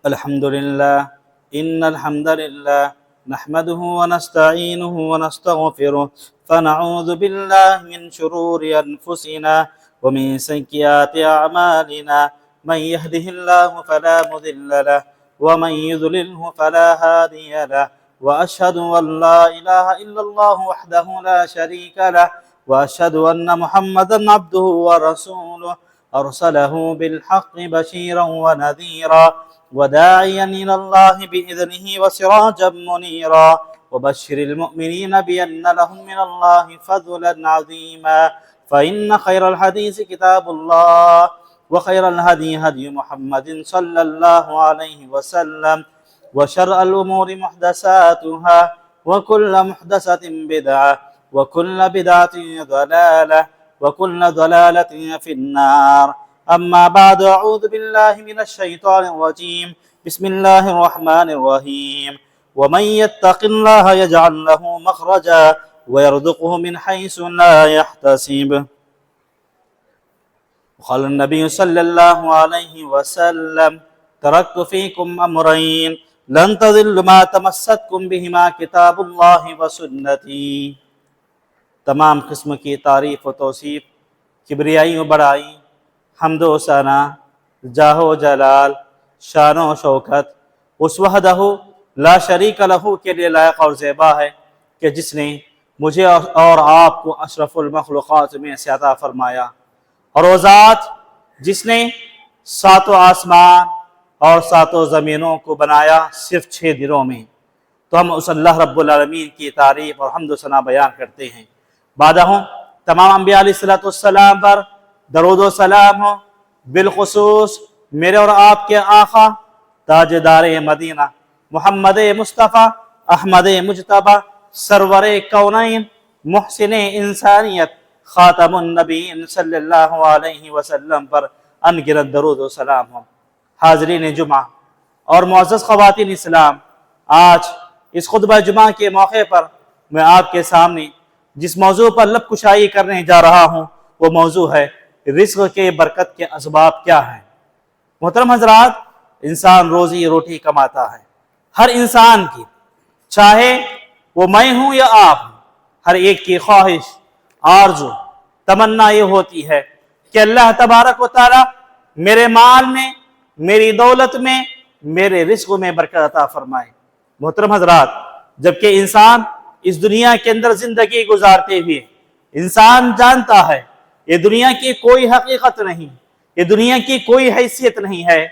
الحمد لله إن الحمد لله نحمده ونستعينه ونستغفره فنعوذ بالله من شرور أنفسنا ومن سيئات أعمالنا من يهده الله فلا مضل له ومن يضلله فلا هادي له وأشهد أن لا إله إلا الله وحده لا شريك له وأشهد أن محمدا عبده ورسوله أرسله بالحق بشيرا ونذيرا وداعيا إلى الله بإذنه وسراجا منيرا وبشر المؤمنين بأن لهم من الله فضلا عظيما فإن خير الحديث كتاب الله وخير الهدي هدي محمد صلى الله عليه وسلم وشر الأمور محدثاتها وكل محدثة بدعة وكل بدعة ضلالة وكل ضلالة في النار أما بعد أعوذ بالله من الشيطان الرجيم بسم الله الرحمن الرحيم ومن يتق الله يجعل له مخرجا ويرزقه من حيث لا يحتسب وقال النبي صلى الله عليه وسلم تركت فيكم أمرين لن تضلوا ما تمسكتم بهما كتاب الله وسنتي تمام قسم کی تعریف و توصیف، کبریائی و بڑائی، حمد و ثنا، جاہ و جلال، شان و شوکت اس وحدہ لا شریک لہ کے لیے لائق اور زیبا ہے کہ جس نے مجھے اور آپ کو اشرف المخلوقات میں سے عطا فرمایا، اور وہ ذات جس نے ساتوں آسمان اور ساتوں زمینوں کو بنایا صرف 6 دنوں میں، تو ہم اس اللہ رب العالمین کی تعریف اور حمد و ثنا بیان کرتے ہیں۔ بعدہ تمام انبیاء علیہ السلام پر درود و سلام ہو، بالخصوص میرے اور آپ کے آقا تاجدار مدینہ محمد مصطفیٰ احمد مجتبی سرور کونین محسن انسانیت خاتم النبیین صلی اللہ علیہ وسلم پر انگرت درود و سلام ہو۔ حاضرین جمعہ اور معزز خواتین اسلام، آج اس خطبہ جمعہ کے موقع پر میں آپ کے سامنے جس موضوع پر لب کشائی کرنے جا رہا ہوں وہ موضوع ہے رزق کے برکت کے اسباب کیا ہیں۔ محترم حضرات، انسان روزی روٹی کماتا ہے، ہر انسان کی، چاہے وہ میں ہوں یا آپ ہوں، ہر ایک کی خواہش، آرزو، تمنا یہ ہوتی ہے کہ اللہ تبارک و تعالی میرے مال میں، میری دولت میں، میرے رزق میں برکت عطا فرمائے۔ محترم حضرات، جبکہ انسان اس دنیا کے اندر زندگی گزارتے ہوئے انسان جانتا ہے یہ دنیا کی کوئی حقیقت نہیں، یہ دنیا کی کوئی حیثیت نہیں ہے۔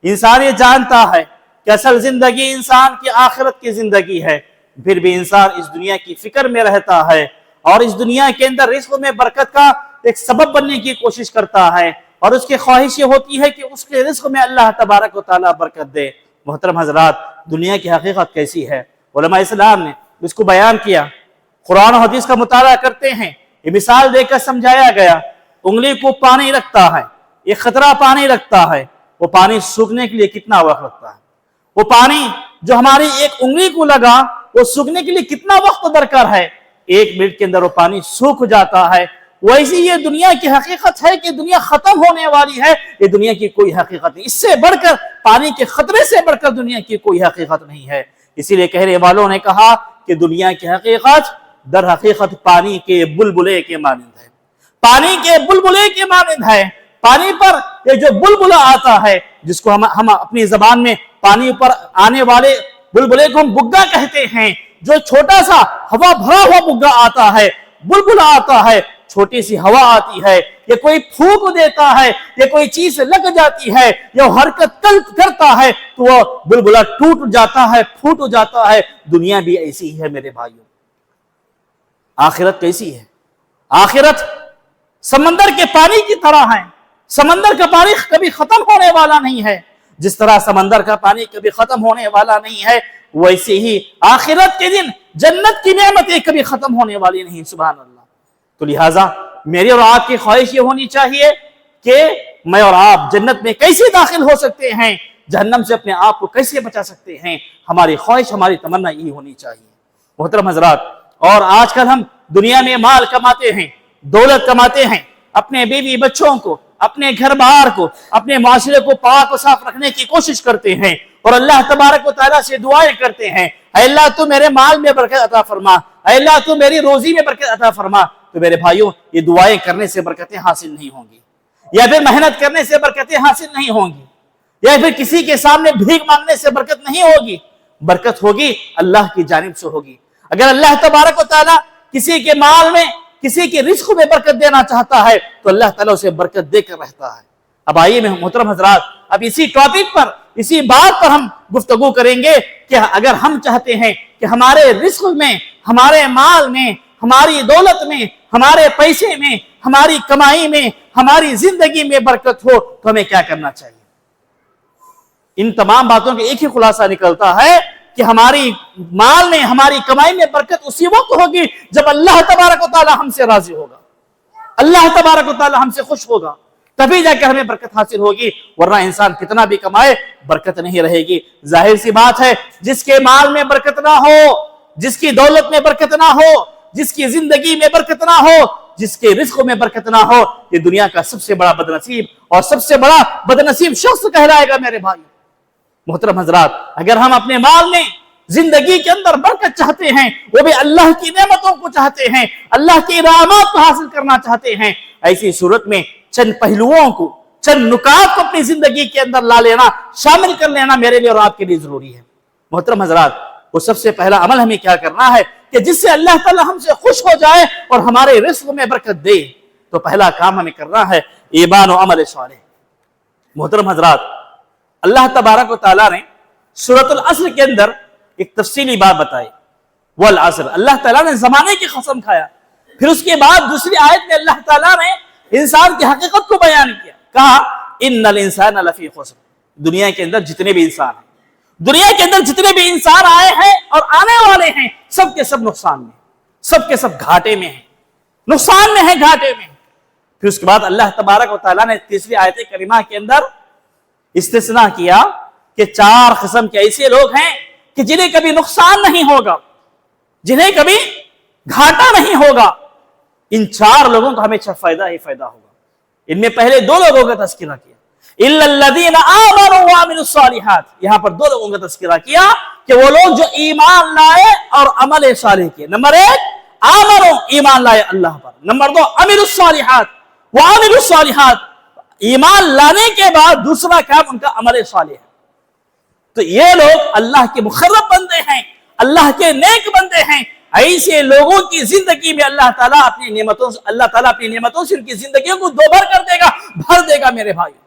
انسان یہ جانتا ہے کہ اصل زندگی انسان کی آخرت کی زندگی ہے، پھر بھی انسان اس دنیا کی فکر میں رہتا ہے اور اس دنیا کے اندر رزق میں برکت کا ایک سبب بننے کی کوشش کرتا ہے، اور اس کی خواہش یہ ہوتی ہے کہ اس کے رزق میں اللہ تبارک و تعالیٰ برکت دے۔ محترم حضرات، دنیا کی حقیقت کیسی ہے؟ علماء اسلام نے اس کو بیان کیا، قرآن و حدیث کا مطالعہ کرتے ہیں، یہ مثال دے کر سمجھایا گیا۔ انگلی کو پانی رکھتا ہے، ایک خطرہ پانی رکھتا ہے، وہ پانی سوکھنے کے لیے کتنا وقت لگتا ہے؟ وہ پانی جو ہماری ایک انگلی کو لگا وہ سوکھنے کے لیے کتنا وقت درکار ہے؟ 1 منٹ کے اندر وہ پانی سوکھ جاتا ہے۔ ویسے یہ دنیا کی حقیقت ہے کہ دنیا ختم ہونے والی ہے، یہ دنیا کی کوئی حقیقت نہیں، اس سے بڑھ کر، پانی کے خطرے سے بڑھ کر دنیا کی کوئی حقیقت نہیں ہے۔ اسی لیے کہنے والوں نے کہا کہ دنیا کی حقیقت در حقیقت پانی کے بلبلے کے مانند ہے، پانی کے بلبلے کے مانند ہے۔ پانی پر یہ جو بلبلہ آتا ہے، جس کو ہم اپنی زبان میں پانی پر آنے والے بلبلے کو ہم بگا کہتے ہیں، جو چھوٹا سا ہوا بھرا ہوا بگا آتا ہے، بلبلہ آتا ہے، چھوٹی سی ہوا آتی ہے، یہ کوئی پھونک دیتا ہے، یہ کوئی چیز لگ جاتی ہے، یہ حرکت کرتا ہے تو وہ بلبلہ ٹوٹ جاتا ہے، پھوٹ جاتا ہے۔ دنیا بھی ایسی ہے میرے بھائیوں۔ آخرت کیسی ہے؟ آخرت سمندر کے پانی کی طرح ہے۔ سمندر کا پانی کبھی ختم ہونے والا نہیں ہے۔ جس طرح سمندر کا پانی کبھی ختم ہونے والا نہیں ہے، ویسے ہی آخرت کے دن جنت کی نعمتیں کبھی ختم ہونے والی نہیں۔ سبحان اللہ۔ تو لہٰذا میری اور آپ کی خواہش یہ ہونی چاہیے کہ میں اور آپ جنت میں کیسے داخل ہو سکتے ہیں، جہنم سے اپنے آپ کو کیسے بچا سکتے ہیں، ہماری خواہش، ہماری تمنا یہی ہونی چاہیے۔ محترم حضرات، اور آج کل ہم دنیا میں مال کماتے ہیں، دولت کماتے ہیں، اپنے بیوی بچوں کو، اپنے گھر بار کو، اپنے معاشرے کو پاک و صاف رکھنے کی کوشش کرتے ہیں اور اللہ تبارک و تعالیٰ سے دعائیں کرتے ہیں، اے اللہ تو میرے مال میں برکت عطا فرما، اے اللہ تو میری روزی میں برکت عطا فرما، تو میرے بھائیوں یہ دعائیں کرنے سے برکتیں حاصل نہیں ہوں گی، یا پھر محنت کرنے سے برکتیں حاصل نہیں ہوں گی، یا پھر کسی کے سامنے بھیک مانگنے سے برکت نہیں ہوگی، برکت ہوگی اللہ کی جانب سے ہوگی۔ اگر اللہ تبارک و تعالیٰ کسی کے مال میں، کسی کے رزق میں برکت دینا چاہتا ہے تو اللہ تعالیٰ اسے برکت دے کر رہتا ہے۔ اب آئیے محترم حضرات، اب اسی ٹاپک پر، اسی بات پر ہم گفتگو کریں گے کہ اگر ہم چاہتے ہیں کہ ہمارے رزق میں، ہمارے مال میں، ہماری دولت میں، ہمارے پیسے میں، ہماری کمائی میں، ہماری زندگی میں برکت ہو تو ہمیں کیا کرنا چاہیے؟ ان تمام باتوں کے ایک ہی خلاصہ نکلتا ہے کہ ہماری مال میں، ہماری کمائی میں برکت اسی وقت ہوگی جب اللہ تبارک و تعالی ہم سے راضی ہوگا، اللہ تبارک و تعالی ہم سے خوش ہوگا، تبھی جا کے ہمیں برکت حاصل ہوگی، ورنہ انسان کتنا بھی کمائے برکت نہیں رہے گی۔ ظاہر سی بات ہے، جس کے مال میں برکت نہ ہو، جس کی دولت میں برکت نہ ہو، جس کی زندگی میں برکت نہ ہو، جس کے رزق میں برکت نہ ہو، یہ دنیا کا سب سے بڑا بدنصیب اور سب سے بڑا بدنصیب شخص کہلائے گا میرے بھائی۔ محترم حضرات، اگر ہم اپنے مال میں، زندگی کے اندر برکت چاہتے ہیں، وہ بھی اللہ کی نعمتوں کو چاہتے ہیں، اللہ کی انعامات کو حاصل کرنا چاہتے ہیں، ایسی صورت میں چند پہلوؤں کو، چند نکات کو اپنی زندگی کے اندر لا لینا، شامل کر لینا میرے لیے اور آپ کے لیے ضروری ہے۔ محترم حضرات، وہ سب سے پہلا عمل ہمیں کیا کرنا ہے کہ جس سے اللہ تعالی ہم سے خوش ہو جائے اور ہمارے رزق میں برکت دے، تو پہلا کام ہمیں کرنا ہے ایمان و عمل صالح۔ محترم حضرات، اللہ تبارک و تعالیٰ نے سورۃ العصر کے اندر ایک تفصیلی بات بتائی، والعصر، اللہ تعالیٰ نے زمانے کی قسم کھایا، پھر اس کے بعد دوسری آیت میں اللہ تعالیٰ نے انسان کی حقیقت کو بیان کیا، کہا ان الانسان لفی خسر، دنیا کے اندر جتنے بھی انسان ہیں، دنیا کے اندر جتنے بھی انسان آئے ہیں اور آنے والے ہیں، سب کے سب نقصان میں، سب کے سب گھاٹے میں ہیں، نقصان میں ہیں، گھاٹے میں۔ پھر اس کے بعد اللہ تبارک و تعالیٰ نے تیسری آیت کریمہ کے اندر استثناء کیا کہ 4 قسم کے ایسے لوگ ہیں کہ جنہیں کبھی نقصان نہیں ہوگا، جنہیں کبھی گھاٹا نہیں ہوگا، ان 4 لوگوں کا ہمیشہ فائدہ ہی فائدہ ہوگا۔ ان میں پہلے 2 لوگوں کا تذکرہ کیا، الا الذین آمنوا وعملوا الصالحات، یہاں پر 2 لوگوں کا تذکرہ کیا کہ وہ لوگ جو ایمان لائے اور عمل صالح کیے۔ نمبر 1 آمنوا، ایمان لائے اللہ پر، نمبر 2 عملوا الصالحات وعملوا الصالحات، ایمان لانے کے بعد دوسرا کام ان کا عمل صالح ہے۔ تو یہ لوگ اللہ کے مقرب بندے ہیں، اللہ کے نیک بندے ہیں، ایسے لوگوں کی زندگی میں اللہ تعالیٰ اپنی نعمتوں سے ان کی زندگیوں کو دوبھر کر دے گا، بھر دے گا میرے بھائیوں۔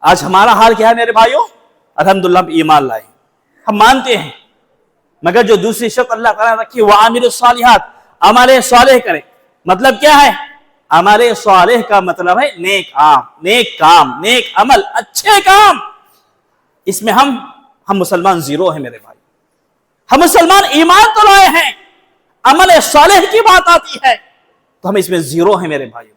آج ہمارا حال کیا ہے میرے بھائیوں؟ الحمدللہ ہم ایمان لائے، ہم مانتے ہیں، مگر جو دوسری شرط اللہ تعالیٰ نے رکھی وعامل الصالحات، عمل صالح کرے، مطلب کیا ہے؟ عمل صالح کا مطلب ہے نیک کام، نیک عمل، اچھے کام۔ اس میں ہم مسلمان زیرو ہیں میرے بھائی، ہم مسلمان ایمان تو لائے ہیں، عمل صالح کی بات آتی ہے تو ہم اس میں زیرو ہیں میرے بھائی۔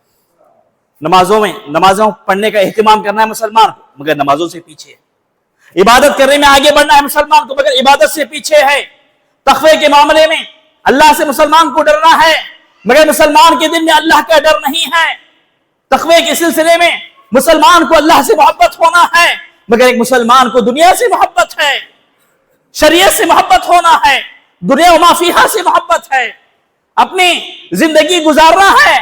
نمازوں پڑھنے کا اہتمام کرنا ہے مسلمان کو، مگر نمازوں سے پیچھے ہے۔ عبادت کرنے میں آگے بڑھنا ہے مسلمان کو، مگر عبادت سے پیچھے ہے۔ تقوی کے معاملے میں اللہ سے مسلمان کو ڈرنا ہے، مگر مسلمان کے دل میں اللہ کا ڈر نہیں ہے۔ تقوی کے سلسلے میں مسلمان کو اللہ سے محبت ہونا ہے، مگر ایک مسلمان کو دنیا سے محبت ہے، شریعت سے محبت ہونا ہے، دنیا و ما فیہا سے محبت ہے۔ اپنی زندگی گزارنا ہے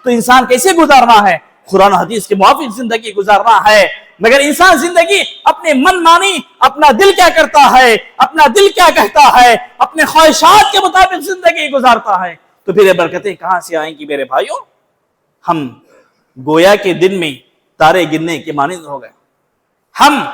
تو انسان کیسے گزارنا ہے؟ قرآن و حدیث کے موافق زندگی گزارنا ہے، مگر انسان زندگی اپنے من مانی، اپنا دل کیا کرتا ہے، اپنا دل کیا کہتا ہے، اپنے خواہشات کے مطابق زندگی گزارتا ہے، تو پھر یہ برکتیں کہاں سے آئیں گی میرے بھائیوں؟ ہم گویا کے دن میں تارے گننے کے مانند ہو گئے، ہم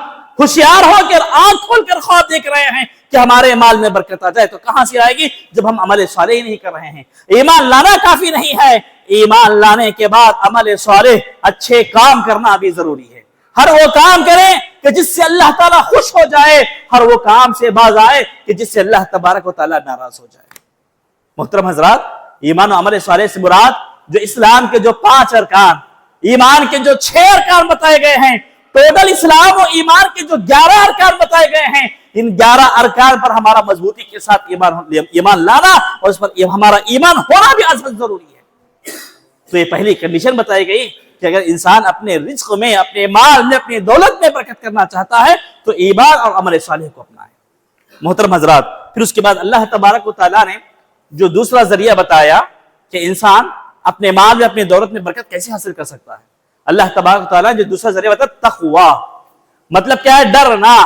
ہوشیار ہو کر آنکھ کھول کر خواب دیکھ رہے ہیں کہ ہمارے مال میں برکت آ جائے، تو کہاں سے آئے گی جب ہم عمل صالح ہی نہیں کر رہے ہیں؟ ایمان لانا کافی نہیں ہے، ایمان لانے کے بعد عمل صالح، اچھے کام کرنا بھی ضروری ہے۔ ہر وہ کام کریں کہ جس سے اللہ تعالیٰ خوش ہو جائے، ہر وہ کام سے باز آئے کہ جس سے اللہ تبارک و تعالیٰ ناراض ہو جائے۔ محترم حضرات، ایمان و عمل صالح سے مراد جو اسلام کے جو 5 ارکان، ایمان کے جو 6 ارکان بتائے گئے ہیں، ٹوٹل اسلام و ایمان کے جو 11 ارکان بتائے گئے ہیں، ان 11 ارکان پر ہمارا مضبوطی کے ساتھ ایمان لانا اور اس پر ہمارا ایمان ہونا بھی ضروری ہے۔ تو یہ پہلی کنڈیشن بتائی گئی کہ اگر انسان اپنے رزق میں، اپنے مال میں، اپنی دولت میں برکت کرنا چاہتا ہے تو ایمان اور عمل صالح کو اپنائے۔ محترم حضرات، پھر اس کے بعد اللہ تبارک و تعالیٰ نے جو دوسرا ذریعہ بتایا کہ انسان اپنے مال میں، اپنی دولت میں برکت کیسے حاصل کر سکتا ہے، اللہ تبارک و تعالیٰ نے جو دوسرا ذریعہ بتایا تقوی۔ مطلب کیا ہے؟ ڈرنا،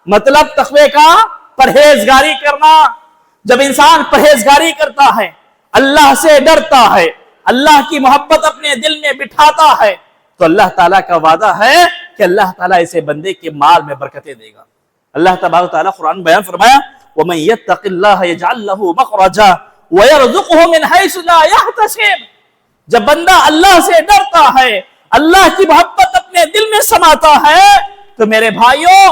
مطلب تقوی کا پرہیزگاری کرنا۔ جب انسان پرہیزگاری کرتا ہے، اللہ سے ڈرتا ہے، اللہ کی محبت اپنے دل میں بٹھاتا ہے، تو اللہ تعالیٰ کا وعدہ ہے کہ اللہ تعالیٰ اسے بندے کے مال میں برکتیں دے گا۔ اللہ تبارک و تعالیٰ قرآن بیان فرمایا وَمَن يَتَّقِ اللَّهَ يَجْعَل لَّهُ مَخْرَجًا وَيَرْزُقْهُ مِنْ حَيْثُ لَا يَحْتَسِبُ۔ جب بندہ اللہ سے ڈرتا ہے، اللہ کی محبت اپنے دل میں سماتا ہے، تو میرے بھائیوں،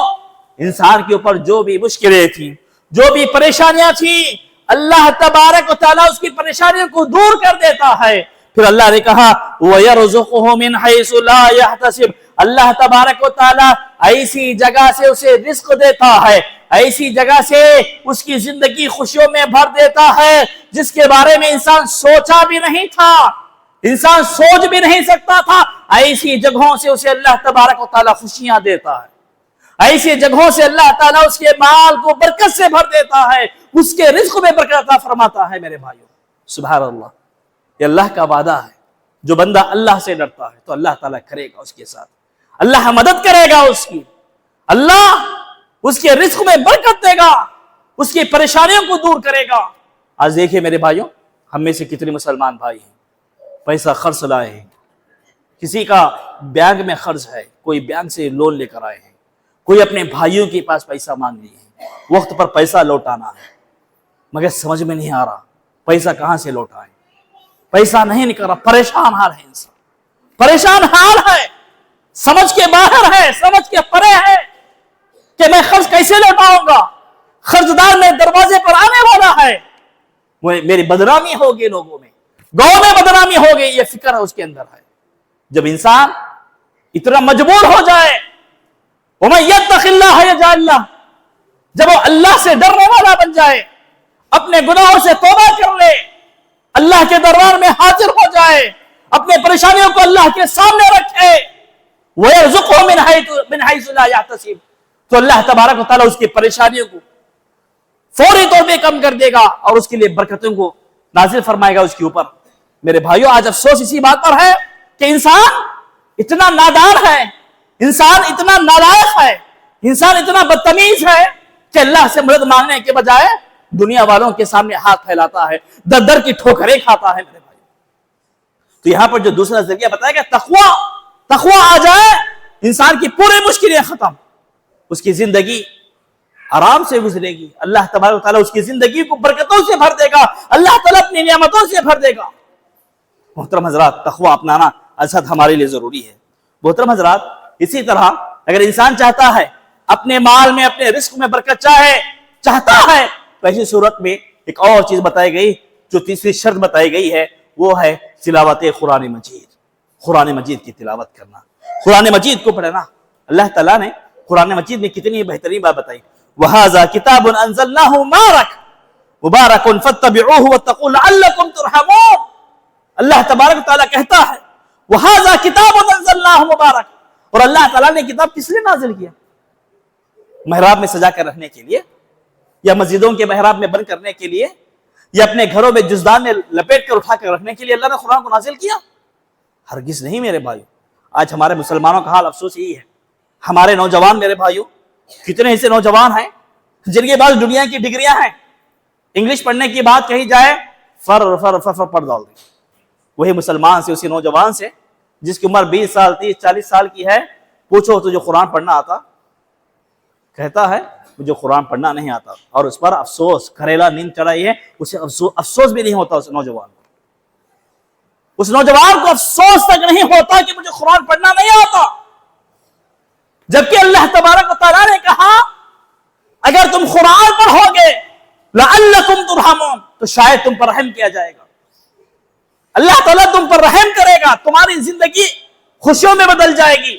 انسان کے اوپر جو بھی مشکلیں تھیں، جو بھی پریشانیاں تھیں، اللہ تبارک و تعالیٰ اس کی پریشانیوں کو دور کر دیتا ہے۔ پھر اللہ نے کہا وَيَرْزُقْهُ مِنْ حَيْثُ لَا يَحْتَسِبُ، اللہ تبارک و تعالیٰ ایسی جگہ سے اسے رزق دیتا ہے، ایسی جگہ سے اس کی زندگی خوشیوں میں بھر دیتا ہے جس کے بارے میں انسان سوچا بھی نہیں تھا، انسان سوچ بھی نہیں سکتا تھا۔ ایسی جگہوں سے اسے اللہ تبارک و تعالیٰ خوشیاں دیتا ہے، ایسی جگہوں سے اللہ تعالیٰ اس کے مال کو برکت سے بھر دیتا ہے، اس کے رزق میں برکت عطا فرماتا ہے۔ میرے بھائیوں، سبحان اللہ، یہ اللہ کا وعدہ ہے۔ جو بندہ اللہ سے ڈرتا ہے تو اللہ تعالیٰ کرے گا اس کے ساتھ، اللہ مدد کرے گا اس کی، اللہ اس کے رزق میں برکت دے گا، اس کی پریشانیوں کو دور کرے گا۔ آج دیکھیں میرے بھائیوں، ہم میں سے کتنے مسلمان بھائی ہیں پیسہ خرچ لائے ہیں، کسی کا بینک میں قرض ہے، کوئی بینک سے لون لے کر آئے ہیں، کوئی اپنے بھائیوں کے پاس پیسہ مانگ لیے ہیں، وقت پر پیسہ لوٹانا ہے، مگر سمجھ میں نہیں آ رہا پیسہ کہاں سے لوٹائیں، پیسہ نہیں نکل رہا، پریشان حال ہے انسان، پریشان حال ہے، سمجھ کے باہر ہے، سمجھ کے پرے ہے کہ میں قرض کیسے لوٹاؤں گا، قرضدار میرے دروازے پر آنے والا ہے، میری بدنامی ہوگی، لوگوں میں، گاؤں میں بدنامی ہوگی، یہ فکر ہے اس کے اندر ہے۔ جب انسان اتنا مجبور ہو جائے، وَمَن يَتَّقِ اللَّهَ يَجْعَل لَّهُ، جب وہ اللہ سے ڈرنے والا بن جائے، اپنے گناہوں سے توبہ کر لے، اللہ کے دربار میں حاضر ہو جائے، اپنے پریشانیوں کو اللہ کے سامنے رکھے، وَيَرْزُقْهُ مِنْ حَيْثُ لَا يَحْتَسِبُ، تو اللہ تبارک و تعالیٰ اس کی پریشانیوں کو فوری طور پہ کم کر دے گا اور اس کے لیے برکتوں کو نازل فرمائے گا اس کے اوپر۔ میرے بھائیوں، آج افسوس اسی بات پر ہے کہ انسان اتنا نادان ہے، انسان اتنا نالائق ہے، انسان اتنا بدتمیز ہے کہ اللہ سے مدد مانگنے کے بجائے دنیا والوں کے سامنے ہاتھ پھیلاتا ہے، در در کی ٹھوکریں کھاتا ہے۔ میرے بھائی، تو یہاں پر جو دوسرا ذریعہ بتایا گیا تقوی آ جائے، انسان کی پوری مشکلیں ختم، اس کی زندگی آرام سے گزرے گی، اللہ تبارک و تعالیٰ اس کی زندگی کو برکتوں سے بھر دے گا، اللہ تعالیٰ اپنی نعمتوں سے بھر دے گا۔ محترم حضرات، تقوی اپنانا ازحد ہمارے لیے ضروری ہے۔ محترم حضرات، اسی طرح اگر انسان چاہتا ہے اپنے مال میں، اپنے رزق میں برکت چاہتا ہے، تو ایسی صورت میں ایک اور چیز بتائی گئی، جو تیسری شرط بتائی گئی ہے، وہ ہے تلاوت قرآن مجید، قرآن مجید کی تلاوت کرنا، قرآن مجید کو پڑھنا۔ اللہ تعالیٰ نے قرآن مجید میں کتنی بہترین بات بتائی، وَهَذَا كِتَابٌ أَنزَلْنَاهُ مُبَارَكٌ فَاتَّبِعُوهُ وَاتَّقُوا لَعَلَّكُمْ تُرْحَمُونَ۔ اللہ تبارک و تعالیٰ کہتا ہے وَهَذَا كِتَابٌ أَنزَلْنَاهُ مُبَارَكٌ، اور اللہ تعالیٰ نے کتاب کس لیے نازل کیا؟ محراب میں سجا کر رکھنے کے لیے، یا مسجدوں کے محراب میں بند کرنے کے لیے، یا اپنے گھروں میں جزدان میں لپیٹ کر اٹھا کر رکھنے کے لیے اللہ نے قرآن کو نازل کیا؟ ہرگز نہیں میرے بھائیو۔ آج ہمارے مسلمانوں کا حال افسوس یہی ہے، ہمارے نوجوان میرے بھائیو، کتنے ایسے نوجوان ہیں جن کے پاس دنیا کی ڈگریاں ہیں، انگلش پڑھنے کی بات کہی جائے فر پڑھ ڈال دی۔ وہی مسلمان سے، اسی نوجوان سے جس کی عمر 20 سال 30 40 سال کی ہے، پوچھو تو جو قرآن پڑھنا آتا، کہتا ہے مجھے قرآن پڑھنا نہیں آتا، اور اس پر افسوس کریلا نیند چڑھائی ہے، اسے افسوس بھی نہیں ہوتا اس نوجوان کو، اس نوجوان کو افسوس تک نہیں ہوتا کہ مجھے قرآن پڑھنا نہیں آتا، جبکہ اللہ تبارک و تعالیٰ نے کہا اگر تم قرآن پڑھو گے لعلکم ترحمون، تو شاید تم پر رحم کیا جائے گا، اللہ تعالیٰ تم پر رحم کرے گا، تمہاری زندگی خوشیوں میں بدل جائے گی،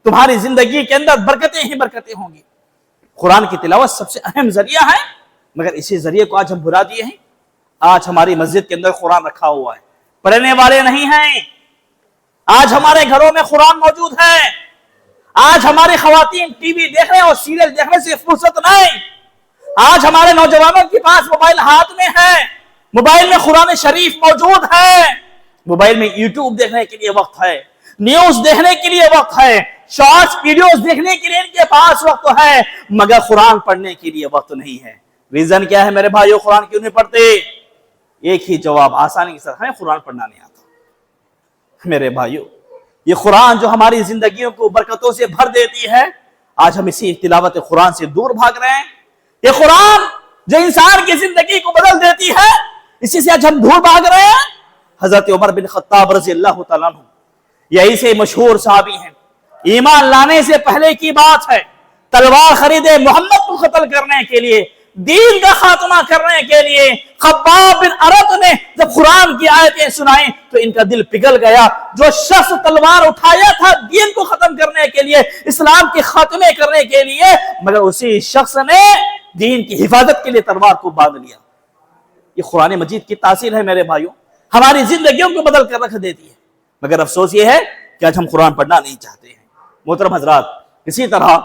تمہاری زندگی کے اندر برکتیں ہی برکتیں ہوں گی۔ قرآن کی تلاوت سب سے اہم ذریعہ ہے، مگر اسی ذریعے کو آج ہم بھلا دیے ہیں۔ آج ہماری مسجد کے اندر قرآن رکھا ہوا ہے، پڑھنے والے نہیں ہیں، آج ہمارے گھروں میں قرآن موجود ہے. آج ہماری خواتین ٹی وی دیکھنے اور سیریل دیکھنے سے فرصت نہیں. آج ہمارے نوجوانوں کے پاس موبائل ہاتھ میں ہے. موبائل میں قرآن شریف موجود ہے. موبائل میں یوٹیوب دیکھنے کے لیے وقت ہے, نیوز دیکھنے کے لیے وقت ہے, شارٹس ویڈیوز دیکھنے کے لیے ان کے پاس وقت ہے, مگر قرآن پڑھنے کے لیے وقت نہیں ہے. ریزن کیا ہے میرے بھائیو؟ قرآن کیوں نہیں پڑھتے؟ ایک ہی جواب آسانی کے ساتھ, ہمیں قرآن پڑھنا نہیں آتا. میرے بھائیو, یہ قرآن جو ہماری زندگیوں کو برکتوں سے بھر دیتی ہے, آج ہم اسی تلاوت قرآن سے دور بھاگ رہے ہیں. یہ قرآن جو انسان کی زندگی کو بدل دیتی ہے, اسی سے آج ہم دور بھاگ رہے ہیں. حضرت عمر بن خطاب رضی اللہ تعالیٰ عنہ یہی سے مشہور صحابی ہیں. ایمان لانے سے پہلے کی بات ہے, تلوار خریدے محمد کو قتل کرنے کے لیے, دین کا خاتمہ کرنے کے لیے. خباب بن ارت نے جب قرآن کی آیتیں سنائیں تو ان کا دل پگھل گیا. جو شخص تلوار اٹھایا تھا دین کو ختم کرنے کے لیے, اسلام کے خاتمے کرنے کے لیے, مگر اسی شخص نے دین کی حفاظت کے لیے تلوار کو باندھ لیا. یہ قرآن مجید کی تاثیر ہے میرے بھائیوں, ہماری زندگیوں کو بدل کر رکھ دیتی ہے. مگر افسوس یہ ہے کہ آج ہم قرآن پڑھنا نہیں چاہتے ہیں. محترم حضرات, اسی طرح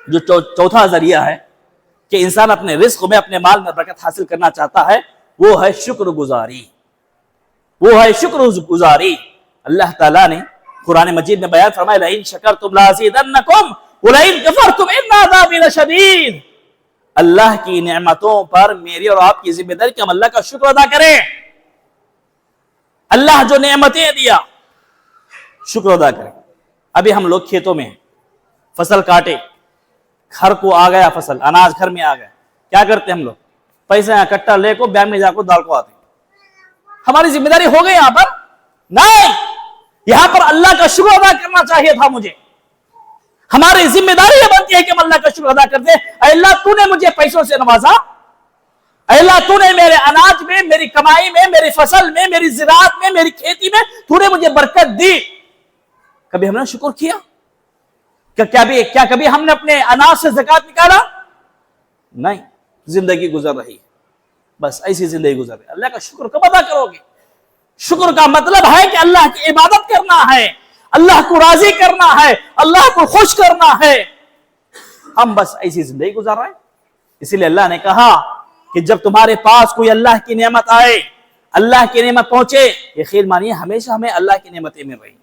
جو چوتھا ذریعہ ہے کہ انسان اپنے رزق میں, اپنے مال میں برکت حاصل کرنا چاہتا ہے, وہ ہے شکر گزاری. وہ ہے شکر گزاری. اللہ تعالیٰ نے قرآن مجید میں بیان فرمایا, لئن شکرتم لازیدنکم ولئن کفرتم ان عذابی لشدید. اللہ کی نعمتوں پر میری اور آپ کی ذمہ داری کہ ہم اللہ کا شکر ادا کریں. اللہ جو نعمتیں دیا شکر ادا کریں. ابھی ہم لوگ کھیتوں میں ہیں, فصل کاٹے, گھر کو آ گیا فصل, اناج گھر میں آ گیا, کیا کرتے ہم لوگ؟ پیسے کٹا لے کو بینک میں جا کو ڈال کو آتے. ہماری ذمہ داری ہو گئی یہاں پر؟ نہیں, یہاں پر اللہ کا شکر ادا کرنا چاہیے تھا مجھے. ہماری ذمہ داری یہ بنتی ہے کہ ہم اللہ کا شکر ادا کرتے. اے اللہ تو نے مجھے پیسوں سے نوازا, اے اللہ تو نے میرے اناج میں, میری کمائی میں, میری فصل میں, میری زراعت میں, میری کھیتی میں تو نے مجھے برکت دی. کبھی ہم نے شکر کیا؟ کیا کبھی ہم نے اپنے اناج سے زکات نکالا؟ نہیں. زندگی گزر رہی ہے, بس ایسی زندگی گزر رہی ہے. اللہ کا شکر کب ادا کرو گے؟ شکر کا مطلب ہے کہ اللہ کی عبادت کرنا ہے, اللہ کو راضی کرنا ہے, اللہ کو خوش کرنا ہے. ہم بس ایسی زندگی گزار رہے ہیں. اسی لیے اللہ نے کہا کہ جب تمہارے پاس کوئی اللہ کی نعمت آئے, اللہ کی نعمت پہنچے, یقین مانیے ہمیشہ ہمیں اللہ کی نعمتیں مل رہی.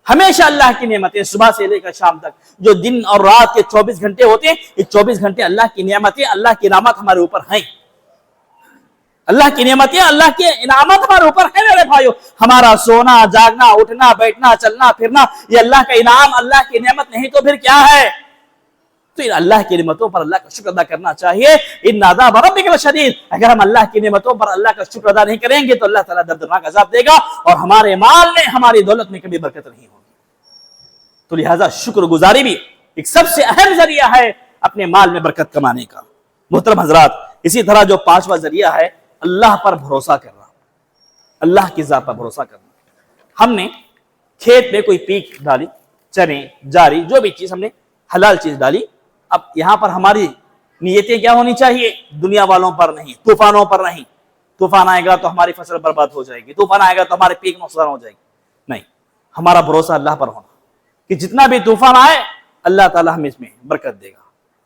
ہمیشہ اللہ کی نعمتیں صبح سے لے کر شام تک. جو دن اور رات کے 24 گھنٹے ہوتے ہیں, یہ 24 گھنٹے اللہ کی نعمتیں, اللہ کی انعامات ہمارے اوپر ہیں. اللہ کی نعمتیں, اللہ کے انعامات ہمارے اوپر ہیں میرے بھائیو. ہمارا سونا, جاگنا, اٹھنا, بیٹھنا, چلنا پھرنا, یہ اللہ کا انعام, اللہ کی نعمت نہیں تو پھر کیا ہے؟ تو اللہ کی نعمتوں پر اللہ کا شکر ادا کرنا چاہیے. ان عذاب ربک لشدید. اگر ہم اللہ کی نعمتوں پر اللہ کا شکر ادا نہیں کریں گے تو اللہ تعالیٰ دردناک عذاب دے گا, اور ہمارے مال میں, ہماری دولت میں کبھی برکت نہیں ہوگی. تو لہذا شکر گزاری بھی ایک سب سے اہم ذریعہ ہے اپنے مال میں برکت کمانے کا. محترم حضرات, اسی طرح جو پانچواں ذریعہ ہے, اللہ پر بھروسہ کرنا, اللہ کی ذات پر بھروسہ کرنا. ہم نے کھیت میں کوئی پیک ڈالی, چنے, جاری, جو بھی چیز ہم نے حلال چیز ڈالی. اب یہاں پر ہماری نیتیں کیا ہونی چاہیے؟ دنیا والوں پر نہیں, طوفانوں پر نہیں. طوفان آئے گا تو ہماری فصل برباد ہو جائے گی, طوفان آئے گا تو ہمارے پیک نقصان ہو جائے گی. نہیں, ہمارا بھروسہ اللہ پر ہونا کہ جتنا بھی طوفان آئے اللہ تعالیٰ ہمیں اس میں برکت دے گا.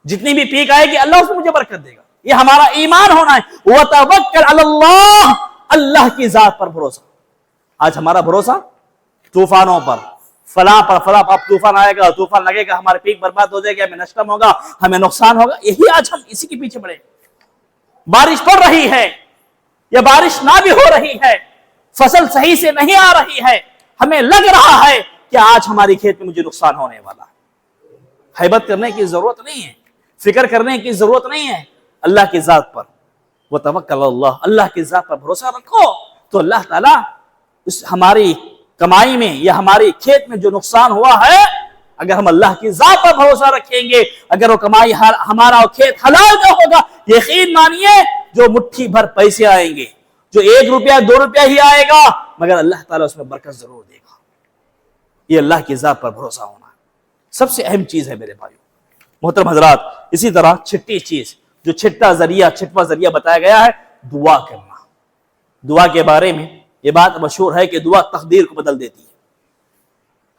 جتنی بھی پیک آئے گی اللہ اس میں مجھے برکت دے گا. یہ ہمارا ایمان ہونا ہے. وَتَوَكَّلْ عَلَى اللَّهِ, اللہ کی ذات پر بھروسہ. آج ہمارا بھروسہ طوفانوں پر, فلاں پر, فلاں اب طوفان آئے گا, طوفان لگے گا, ہمارے پیک برباد ہو جائے گا, ہمیں نشکم ہوگا, ہمیں نقصان ہوگا. یہی آج ہم اسی کے پیچھے پڑے. بارش پڑ رہی ہے یا بارش نہ بھی ہو رہی ہے, فصل صحیح سے نہیں آ رہی ہے, ہمیں لگ رہا ہے کہ آج ہماری کھیت میں مجھے نقصان ہونے والا ہے. حیبت کرنے کی ضرورت نہیں ہے, فکر کرنے کی ضرورت نہیں ہے. اللہ کی ذات پر وتوکل علی اللہ, اللہ کی ذات پر بھروسہ رکھو تو اللہ تعالیٰ اس ہماری کمائی میں یا ہماری کھیت میں جو نقصان ہوا ہے, اگر ہم اللہ کی ذات پر بھروسہ رکھیں گے, اگر وہ کمائی ہمارا کھیت حلال کا ہوگا, یقین مانیے جو مٹھی بھر پیسے آئیں گے, جو 1 روپیہ 2 روپیہ ہی آئے گا, مگر اللہ تعالیٰ اس میں برکت ضرور دے گا. یہ اللہ کی ذات پر بھروسہ ہونا سب سے اہم چیز ہے میرے بھائیو. محترم حضرات, اسی طرح چھٹی چیز, جو چھٹواں ذریعہ بتایا گیا ہے, دعا کرنا. دعا کے بارے میں یہ بات مشہور ہے کہ دعا تقدیر کو بدل دیتی ہے.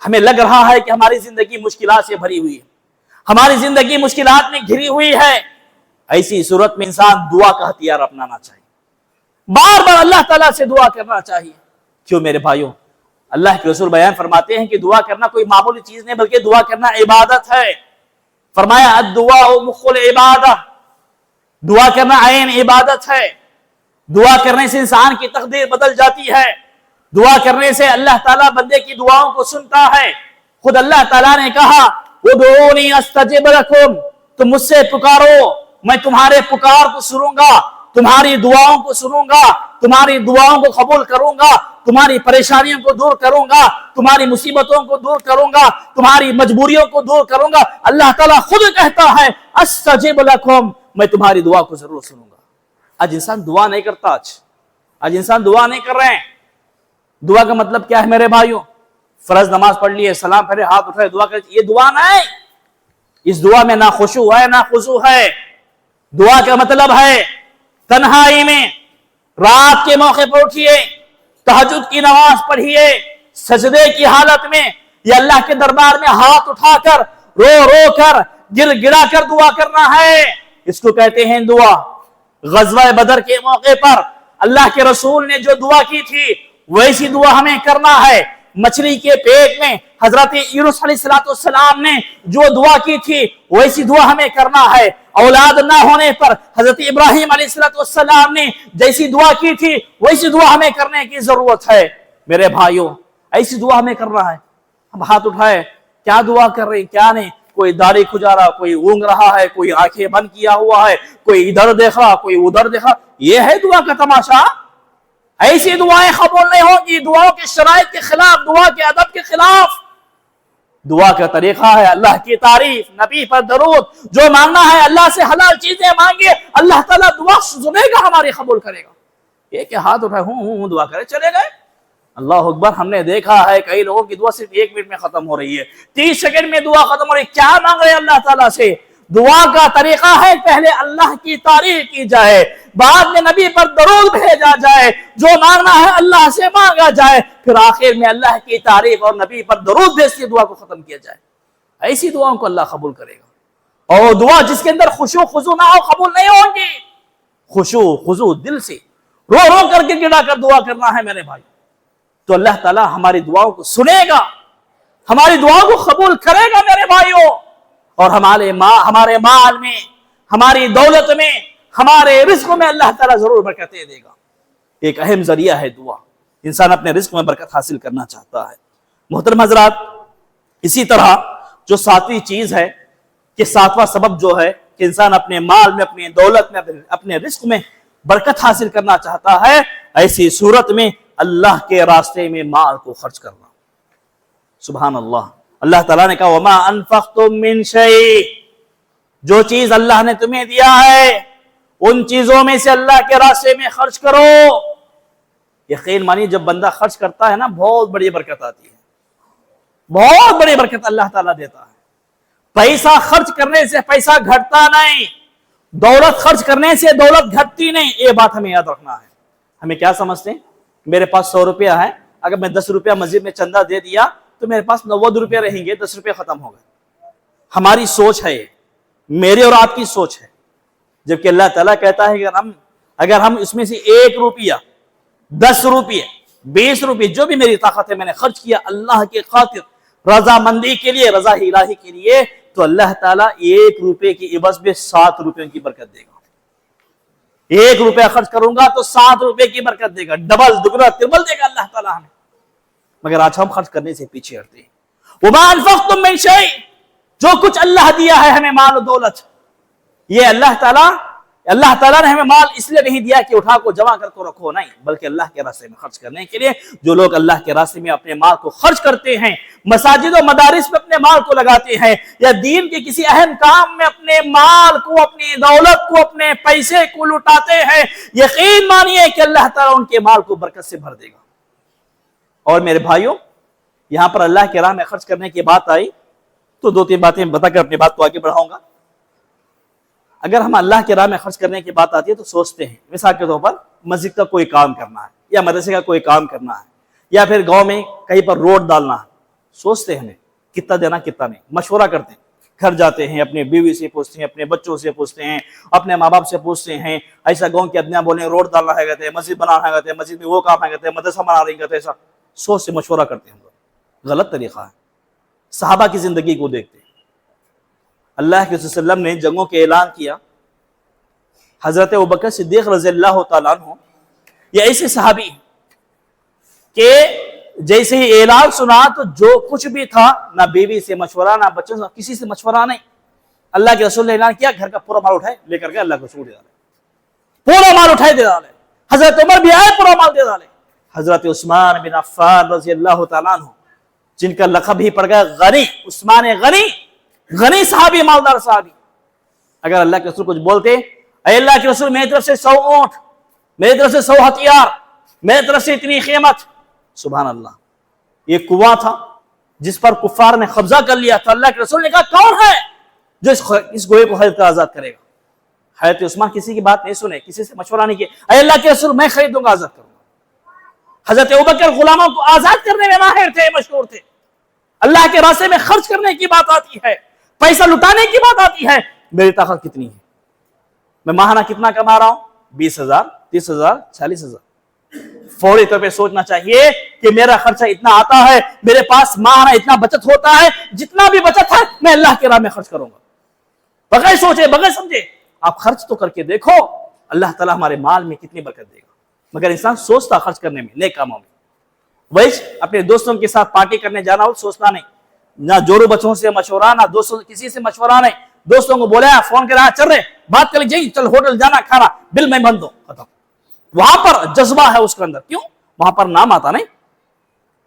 ہمیں لگ رہا ہے کہ ہماری زندگی مشکلات سے بھری ہوئی ہے، ہماری زندگی مشکلات میں گھری ہوئی ہے، ایسی صورت میں انسان دعا کا ہتھیار اپنانا چاہیے، بار بار اللہ تعالیٰ سے دعا کرنا چاہیے۔ کیوں میرے بھائیوں، اللہ کے رسول بیان فرماتے ہیں کہ دعا کرنا کوئی معمولی چیز نہیں بلکہ دعا کرنا عبادت ہے۔ فرمایا الدعاء مخ العبادہ، دعا کرنا عین عبادت ہے۔ دعا کرنے سے انسان کی تقدیر بدل جاتی ہے، دعا کرنے سے اللہ تعالیٰ بندے کی دعاؤں کو سنتا ہے۔ خود اللہ تعالیٰ نے کہا ادعونی استجب لکم، تم مجھ سے پکارو میں تمہارے پکار کو سنوں گا، تمہاری دعاؤں کو سنوں گا، تمہاری دعاؤں کو قبول کروں گا، تمہاری پریشانیوں کو دور کروں گا، تمہاری مصیبتوں کو دور کروں گا، تمہاری مجبوریوں کو دور کروں گا۔ اللہ تعالیٰ خود کہتا ہے استجب لکم، میں تمہاری دعا کو ضرور سنوں گا۔ آج انسان دعا نہیں کرتا، آج انسان دعا نہیں کر رہے ہیں۔ دعا کا مطلب کیا ہے میرے بھائیوں؟ فرض نماز پڑھ لیے، سلام پھیرے، ہاتھ اٹھائے، دعا کرے، یہ دعا نہیں۔ اس دعا میں نہ خشوع ہے نہ خضوع ہے۔ دعا کا مطلب ہے تنہائی میں رات کے موقع پر اٹھیے، تہجد کی نماز پڑھیے، سجدے کی حالت میں یا اللہ کے دربار میں ہاتھ اٹھا کر رو رو کر گر گڑا کر دعا کرنا ہے، اس کو کہتے ہیں دعا۔ غزوہ بدر کے موقع پر اللہ کے رسول نے جو دعا کی تھی ویسی دعا ہمیں کرنا ہے۔ مچھلی کے پیٹ میں حضرت یونس علیہ السلام نے جو دعا کی تھی ویسی دعا ہمیں کرنا ہے۔ اولاد نہ ہونے پر حضرت ابراہیم علیہ السلام نے جیسی دعا کی تھی ویسی دعا ہمیں کرنے کی ضرورت ہے۔ میرے بھائیوں ایسی دعا ہمیں کرنا ہے۔ ہم ہاتھ اٹھائے، کیا دعا کر رہے ہیں کیا نہیں، کوئی داڑھی کھجا رہا، کوئی اونگ رہا ہے، کوئی آنکھیں بند کیا ہوا ہے، کوئی ادھر دیکھ رہا، کوئی ادھر دیکھ رہا، یہ ہے دعا کا تماشا؟ ایسی دعائیں قبول نہیں ہوں گی، دعاؤں کے شرائط کے خلاف، دعا کے ادب کے خلاف۔ دعا کا طریقہ ہے اللہ کی تعریف، نبی پر درود، جو مانگنا ہے اللہ سے حلال چیزیں مانگے، اللہ تعالیٰ دعا سنے گا، ہماری قبول کرے گا۔ یہ کہ ہاتھ اٹھائے ہوں دعا کرے چلے گئے، اللہ اکبر۔ ہم نے دیکھا ہے کئی لوگوں کی دعا صرف 1 منٹ میں ختم ہو رہی ہے، 30 سیکنڈ میں دعا ختم ہو رہی ہے۔ کیا مانگ رہے اللہ تعالیٰ سے؟ دعا کا طریقہ ہے پہلے اللہ کی تعریف کی جائے، بعد میں نبی پر درود بھیجا جائے، جو مانگنا ہے اللہ سے مانگا جائے، پھر آخر میں اللہ کی تعریف اور نبی پر درود بھیج دعا کو ختم کیا جائے۔ ایسی دعاؤں کو اللہ قبول کرے گا۔ اور دعا جس کے اندر خشوع خضوع نہ ہو قبول نہیں ہوں گی۔ خشوع خضوع دل سے رو رو کر کے گڑا کر دعا کرنا ہے میرے بھائی، تو اللہ تعالیٰ ہماری دعاؤں کو سنے گا، ہماری دعاؤں کو قبول کرے گا میرے بھائیوں، اور ہمارے مال میں، ہماری دولت میں، ہمارے رزق میں اللہ تعالیٰ ضرور برکتیں دے گا۔ ایک اہم ذریعہ ہے دعا، انسان اپنے رزق میں برکت حاصل کرنا چاہتا ہے۔ محترم حضرات، اسی طرح جو 7ویں چیز ہے کہ 7واں سبب جو ہے کہ انسان اپنے مال میں، اپنی دولت میں، اپنے رزق میں برکت حاصل کرنا چاہتا ہے، ایسی صورت میں اللہ کے راستے میں مال کو خرچ کرنا۔ سبحان اللہ، اللہ تعالیٰ نے کہا وَمَا أَنفَقْتُم مِّن شَيْءٍ، جو چیز اللہ نے تمہیں دیا ہے ان چیزوں میں سے اللہ کے راستے میں خرچ کرو۔ یقین مانی جب بندہ خرچ کرتا ہے نا بہت بڑی برکت آتی ہے، بہت بڑی برکت اللہ تعالیٰ دیتا ہے۔ پیسہ خرچ کرنے سے پیسہ گھٹتا نہیں، دولت خرچ کرنے سے دولت گھٹتی نہیں، یہ بات ہمیں یاد رکھنا ہے۔ ہمیں کیا سمجھتے ہیں؟ میرے پاس 100 روپیہ ہے، اگر میں 10 روپیہ مسجد میں چندہ دے دیا تو میرے پاس 90 روپیہ رہیں گے، 10 روپیہ ختم ہو گئے۔ ہماری سوچ ہے، میری اور آپ کی سوچ ہے، جبکہ اللہ تعالیٰ کہتا ہے کہ اگر ہم اس میں سے 1 روپیہ، 10 روپیہ، 20 روپیہ، جو بھی میری طاقت ہے میں نے خرچ کیا اللہ کے خاطر، رضا مندی کے لیے، رضا الہی کے لیے، تو اللہ تعالیٰ 1 روپے کی عوض میں 7 روپے کی برکت دے گا۔ 1 روپیہ خرچ کروں گا تو 7 روپے کی برکت دے گا، ڈبل دگنا تربل دے گا اللہ تعالیٰ ہمیں۔ مگر آج ہم خرچ کرنے سے پیچھے ہٹتے ہیں۔ وَمَا أَنفَقْتُم مِّن شَيْءٍ، جو کچھ اللہ دیا ہے ہمیں مال و دولت، یہ اللہ تعالیٰ نے ہمیں مال اس لیے نہیں دیا کہ اٹھا کو جمع کر کو رکھو، نہیں، بلکہ اللہ کے راستے میں خرچ کرنے کے لیے۔ جو لوگ اللہ کے راستے میں اپنے مال کو خرچ کرتے ہیں، مساجد و مدارس میں اپنے مال کو لگاتے ہیں، یا دین کے کسی اہم کام میں اپنے مال کو، اپنی دولت کو، اپنے پیسے کو لٹاتے ہیں، یقین مانیے کہ اللہ تعالیٰ ان کے مال کو برکت سے بھر دے گا۔ اور میرے بھائیوں، یہاں پر اللہ کے راہ میں خرچ کرنے کی بات آئی تو 2-3 باتیں بتا کر اپنی بات کو آگے بڑھاؤں گا۔ اگر ہم اللہ کے راہ میں خرچ کرنے کی بات آتی ہے تو سوچتے ہیں، مثال کے طور پر مسجد کا کوئی کام کرنا ہے، یا مدرسے کا کوئی کام کرنا ہے، یا پھر گاؤں میں کہیں پر روڈ ڈالنا ہے، سوچتے ہمیں کتنا دینا کتنا نہیں، مشورہ کرتے ہیں، گھر جاتے ہیں، اپنے بیوی سے پوچھتے ہیں، اپنے بچوں سے پوچھتے ہیں، اپنے ماں باپ سے پوچھتے ہیں، ایسا گاؤں کے آدمیاں بولیں روڈ ڈالنا ہے کہتے ہیں، مسجد بنانا ہے کہتے ہیں، مسجد میں وہ کام ہے کہتے ہیں، مدرسہ بنا رہی کہتے ہیں، ایسا سوچ سے مشورہ کرتے ہیں ہم لوگ، غلط طریقہ ہے۔ صحابہ کی زندگی کو دیکھتے ہیں، اللہ کے رسول صلی اللہ علیہ وسلم نے جنگوں کے اعلان کیا، حضرت ابوبکر صدیق رضی اللہ تعالیٰ عنہ یہ ایسے صحابی کہ جیسے ہی اعلان سنا تو جو کچھ بھی تھا، نہ بیوی سے مشورہ، نہ بچوں سے، کسی سے مشورہ نہیں، اللہ کے رسول نے اعلان کیا، گھر کا پورا مال اٹھائے لے کر کے اللہ کے رسول دے ڈالے، پورا مال اٹھائے دے ڈالے، حضرت عمر بھی آئے پورا مال دے ڈالے، حضرت عثمان بن عفان رضی اللہ تعالیٰ عنہ جن کا لقب ہی پڑ گیا غنی، عثمان غنی، غنی صحابی، مالدار صحابی، اگر اللہ کے رسول کچھ بولتے، اے اللہ کے رسول میری طرف سے 100 اونٹ، میری طرف سے 100 ہتھیار، میری طرف سے اتنی قیمت، سبحان اللہ، یہ کنواں تھا جس پر کفار نے قبضہ کر لیا تھا، اللہ کے رسول نے کہا کون ہے جو اس گوہے کو خرید کر آزاد کرے گا؟ حضرت عثمان کسی کی بات نہیں سنے، کسی سے مشورہ نہیں کیا، اے اللہ کے رسول میں خریدوں گا، آزاد کروں گا۔ حضرت ابوبکر غلاموں کو آزاد کرنے میں ماہر تھے، مشہور تھے، اللہ کے راستے میں خرچ کرنے کی بات آتی ہے، پیسہ لٹانے کی بات آتی ہے، میری طاقت کتنی ہے، میں ماہانہ کتنا کما رہا ہوں، 20,000 30,000 40,000، فوری طور پہ سوچنا چاہیے کہ میرا خرچہ اتنا آتا ہے، میرے پاس ماہانہ اتنا بچت ہوتا ہے، جتنا بھی بچت ہے میں اللہ کے راہ میں خرچ کروں گا، بغیر سوچے بغیر سمجھے آپ خرچ تو کر کے دیکھو، اللہ تعالیٰ ہمارے مال میں کتنی برکت دے گا۔ مگر انسان سوچتا خرچ کرنے میں، نیک کاموں میں، وہی اپنے دوستوں کے ساتھ پارٹی کرنے جانا ہو سوچنا نہیں، نہ جوڑو بچوں سے مشورہ، نہ دوستوں کسی سے مشورہ نہیں، دوستوں کو بولا فون کرا چل رہے بات کر لیں، چل ہوٹل جانا کھانا، بل میں بند دو، ختم۔ وہاں پر جذبہ ہے اس کے اندر، کیوں؟ وہاں پر نام آتا نہیں،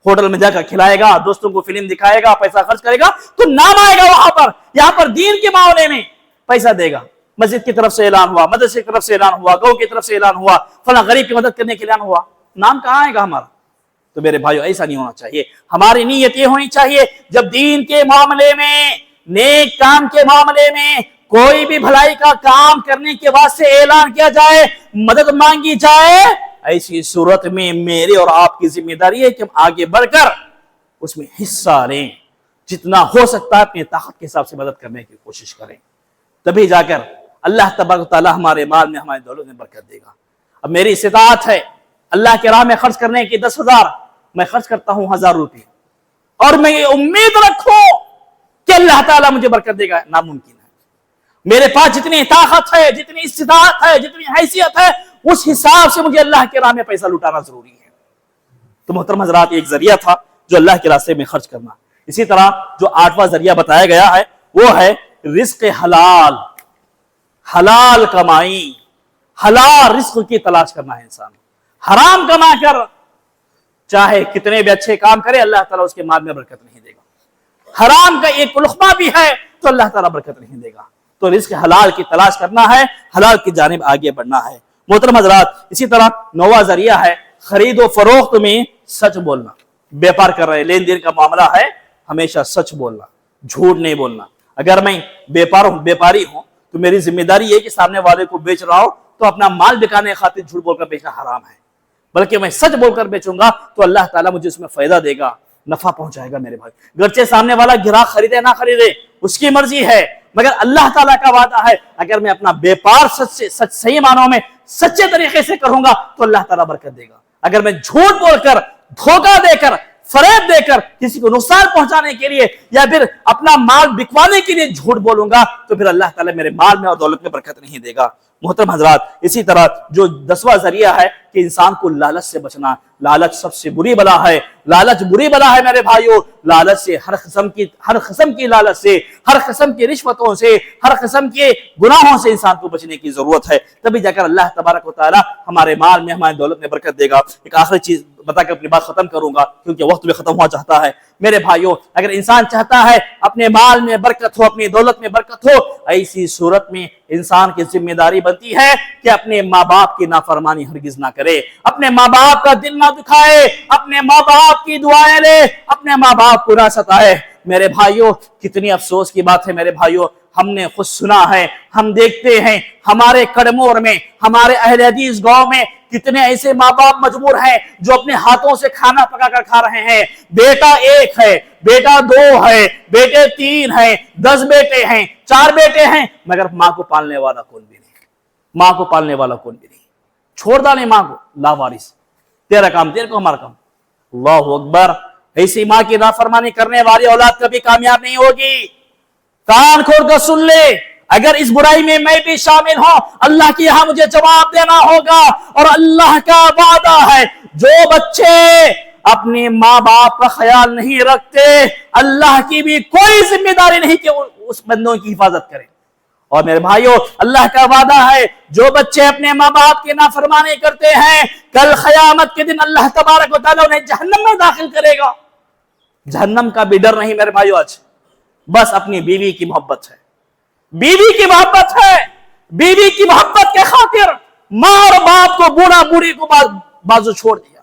ہوٹل میں جا کر کھلائے گا، دوستوں کو فلم دکھائے گا، پیسہ خرچ کرے گا تو نام آئے گا وہاں پر، یہاں پر دین کے معاملے میں پیسہ دے گا، مسجد کی طرف سے اعلان ہوا، مدرسے کی طرف سے اعلان ہوا، گاؤں کی طرف سے اعلان ہوا، فلاں غریب کی مدد کرنے کے اعلان ہوا، نام کہاں آئے گا ہمارا؟ تو میرے بھائیو ایسا نہیں ہونا چاہیے، ہماری نیت یہ ہونی چاہیے جب دین کے معاملے میں، نیک کام کے معاملے میں، کوئی بھی بھلائی کا کام کرنے کے واسطے اعلان کیا جائے، مدد مانگی جائے، ایسی صورت میں میرے اور آپ کی ذمہ داری ہے کہ ہم آگے بڑھ کر اس میں حصہ لیں، جتنا ہو سکتا ہے اپنی طاقت کے حساب سے مدد کرنے کی کوشش کریں، تبھی جا کر اللہ تبارک و تعالیٰ ہمارے مال میں، ہماری دولت میں برکت دے گا۔ اب میری استطاعت ہے اللہ کے راہ میں خرچ کرنے کی 10,000، میں خرچ کرتا ہوں 1,000 روپے، اور میں یہ امید رکھوں کہ اللہ تعالیٰ مجھے برکت دے گا، ناممکن ہے۔ میرے پاس جتنی طاقت ہے، جتنی استطاعت ہے، جتنی حیثیت ہے، اس حساب سے مجھے اللہ کے راہ میں پیسہ لٹانا ضروری ہے۔ تو محترم حضرات، ایک ذریعہ تھا جو اللہ کے راستے میں خرچ کرنا۔ اسی طرح جو 8واں ذریعہ بتایا گیا ہے وہ ہے رزق حلال، حلال کمائی، حلال رزق کی تلاش کرنا ہے انسان، حرام کما کر چاہے کتنے بھی اچھے کام کرے اللہ تعالیٰ اس کے مال میں برکت نہیں دے گا، حرام کا ایک لقمہ بھی ہے تو اللہ تعالیٰ برکت نہیں دے گا۔ تو رزق حلال کی تلاش کرنا ہے، حلال کی جانب آگے بڑھنا ہے۔ محترم حضرات، اسی طرح 9واں ذریعہ ہے خرید و فروخت میں سچ بولنا۔ بیپار کر رہے، لین دین کا معاملہ ہے، ہمیشہ سچ بولنا، جھوٹ نہیں بولنا۔ اگر میں بیپاری ہوں تو میری ذمہ داری ہے کہ سامنے والے کو بیچ رہا ہوں تو اپنا مال بکانے خاطر جھوٹ بول کر بیچنا حرام ہے، بلکہ میں سچ بول کر بیچوں گا تو اللہ تعالیٰ مجھے اس میں فائدہ دے گا، نفع پہنچائے گا۔ میرے بھائی، گرچہ سامنے والا گراہک خریدے نہ خریدے اس کی مرضی ہے، مگر اللہ تعالیٰ کا وعدہ ہے اگر میں اپنا بیپار سچ صحیح معنوں میں سچے طریقے سے کروں گا تو اللہ تعالیٰ برکت دے گا۔ اگر میں جھوٹ بول کر، دھوکہ دے کر، فریب دے کر کسی کو نقصان پہنچانے کے لیے یا پھر اپنا مال بکوانے کے لیے جھوٹ بولوں گا تو پھر اللہ تعالیٰ میرے مال میں اور دولت میں برکت نہیں دے گا۔ محترم حضرات، اسی طرح جو 10واں ذریعہ ہے کہ انسان کو لالچ سے بچنا۔ لالچ سب سے بری بلا ہے، لالچ بری بلا ہے میرے بھائیوں۔ لالچ سے، ہر قسم کی لالچ سے، ہر قسم کی رشوتوں سے، ہر قسم کے گناہوں سے انسان کو بچنے کی ضرورت ہے، تبھی جا کر اللہ تبارک و تعالیٰ ہمارے مال میں، ہماری دولت میں برکت دے گا۔ ایک آخری چیز بتا کر اپنی بات ختم کروں گا کیونکہ وقت بھی ختم ہوا چاہتا ہے۔ میرے بھائیوں، اگر انسان چاہتا ہے اپنے مال میں برکت ہو، اپنی دولت میں برکت ہو، ایسی صورت میں انسان کی ذمہ داری بنتی ہے کہ اپنے ماں باپ کی نافرمانی ہرگز نہ کرے، اپنے ماں باپ کا دل نہ دکھائے، اپنے ماں باپ کی دعائیں لے، اپنے ماں باپ کو نہ ستائے۔ میرے بھائیوں، کتنی افسوس کی بات ہے میرے بھائیوں، ہم نے خود سنا ہے، ہم دیکھتے ہیں ہمارے کڑمور میں، ہمارے اہل حدیث گاؤں میں کتنے ایسے ماں باپ مجبور ہیں جو اپنے ہاتھوں سے کھانا پکا کر کھا رہے ہیں۔ بیٹا ایک ہے، بیٹا 2 ہے، بیٹے 3 ہیں، 10 بیٹے ہیں، 4 بیٹے ہیں، مگر ماں کو پالنے والا کون بھی نہیں، ماں کو پالنے والا کون بھی نہیں، چھوڑ ڈالے ماں کو لاوارث، تیرا کام تیرے کو، ہمارا کام۔ اللہ اکبر۔ ایسی ماں کی نافرمانی کرنے والی اولاد کبھی کامیاب نہیں ہوگی۔ کان کھول کر سن لے، اگر اس برائی میں میں بھی شامل ہوں، اللہ کی یہاں مجھے جواب دینا ہوگا۔ اور اللہ کا وعدہ ہے، جو بچے اپنے ماں باپ کا خیال نہیں رکھتے، اللہ کی بھی کوئی ذمہ داری نہیں کہ اس بندوں کی حفاظت کرے۔ اور میرے بھائیوں، اللہ کا وعدہ ہے، جو بچے اپنے ماں باپ کی نافرمانی کرتے ہیں، کل قیامت کے دن اللہ تبارک و تعالیٰ انہیں جہنم میں داخل کرے گا۔ جہنم کا بھی ڈر نہیں میرے بھائیوں آج، بس اپنی بیوی کی محبت ہے، بیوی کی محبت ہے۔ بیوی کی محبت کے خاطر ماں اور باپ کو، بوڑھا بوڑھی کو بازو چھوڑ دیا،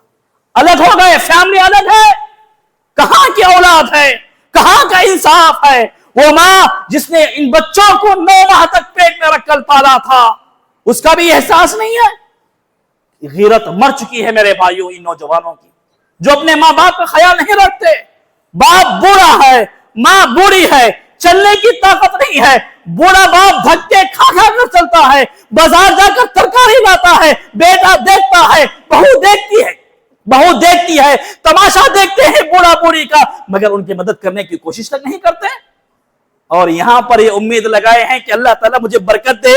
الگ ہو گئے، فیملی الگ ہے۔ کہاں کی اولاد ہے، کہاں کا انصاف ہے؟ وہ ماں جس نے ان بچوں کو 9 ماہ تک پیٹ میں رکھ کر پالا تھا، اس کا بھی احساس نہیں ہے؟ غیرت مر چکی ہے میرے بھائیوں ان نوجوانوں کی، جو اپنے ماں باپ کا خیال نہیں رکھتے۔ باپ بوڑھا ہے، ماں بوڑھی ہے، چلنے کی طاقت نہیں ہے، بوڑھا باپ دھکے کھا کھا کر چلتا ہے، بازار جا کر ترکاری لاتا ہے، بیٹا دیکھتا ہے، بہو دیکھتی ہے، تماشا دیکھتے ہیں بوڑھا بوڑھی کا، مگر ان کی مدد کرنے کی کوشش تک نہیں کرتے۔ اور یہاں پر یہ امید لگائے ہیں کہ اللہ تعالیٰ مجھے برکت دے،